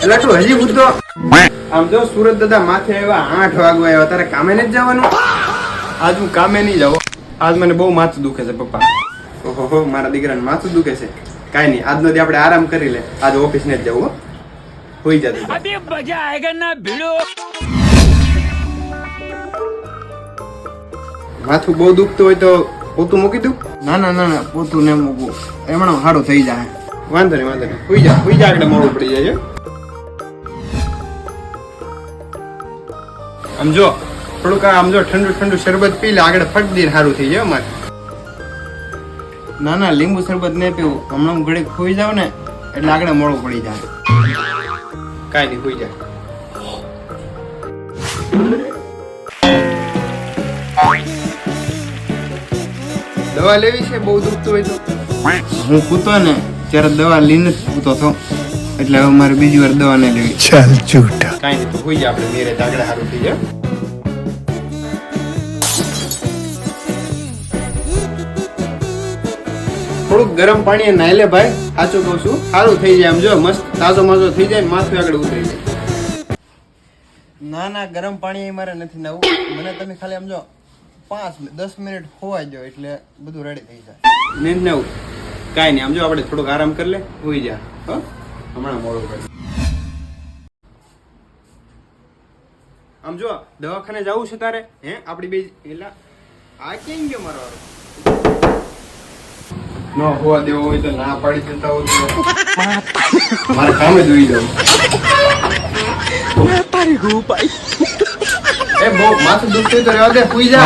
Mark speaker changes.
Speaker 1: એટલે તું હજી ઉઠતો આમ જો સુરત દાદા માથે આવ્યા 8 વાગવા આવ્યા તારે કામે નથી જવાનું આજ હું કામે નહીં જાઉં આજ મને બહુ માથું દુખે છે પપ્પા ઓહો મારા દીકરાને માથું દુખે છે કાઈ નહીં આજનો દી આપણે આરામ કરી લે આજ ઓફિસ ને જ જવું હો હોઈ જતું
Speaker 2: अभी मजा आएगा ना भिड़ो
Speaker 1: માથું બહુ દુખતું હોય તો પોતું મૂકી દઉં ના ના ના ના પોતું ને મૂકવું એમણે સારું થઈ જાય વાંધો નહીં હોઈ જા આગળ મોડું પડી જાય આમ જો થોડુંક આમ જો ઠંડુ શરબત પી લે આગળ ફટ દઈને સારું થઈ જાય મારે ના ના લીંબુ શરબત નહીં પીવું હમણાં હું ઘડીક ખોઈ જાવ ને એટલે આગળ મોડું પડી જાય કાંઈ નહીં ખોઈ જાય દવા લેવી છે બહુ દુખતું હોય તો હું કૂતો ને ત્યારે દવા લઈને જ કૂતો હતો એટલે હવે મારે બીજી વાર દવા નહીં લેવી ચાલ જૂઠા કાંઈ નહીં તો હોઈ જાય આપણે મેરે આગળ સારું થઈ જાય થોડુંક ગરમ પાણી નાઈ લે ભાઈ સાચું કહું છું સારું થઈ જાય આમ જો મસ્ત તાજો માજો થઈ જાય માથું આગળ ઉતરી જાય ના ના ગરમ પાણી મારે નથી નાવું મને તમે ખાલી આમ જો 5-10 મિનિટ હોવા દો એટલે બધું રેડી થઈ જાય નહીં નાવું કાંઈ નહીં આમ જો આપણે થોડુંક આરામ કરી લે હોઈ જા હો હમણાં મોડું કરી આમ જો દવાખાને જવું છે તારે હે આપડી બે એલા આ કેમ ગયો મારો ન હોવા દેવો હોય તો ના પાડી દેતા હોય તો મારે કામે જોઈ જાવ એ બહુ માથું દુખતું હોય તો રહેવા દે સુઈ જા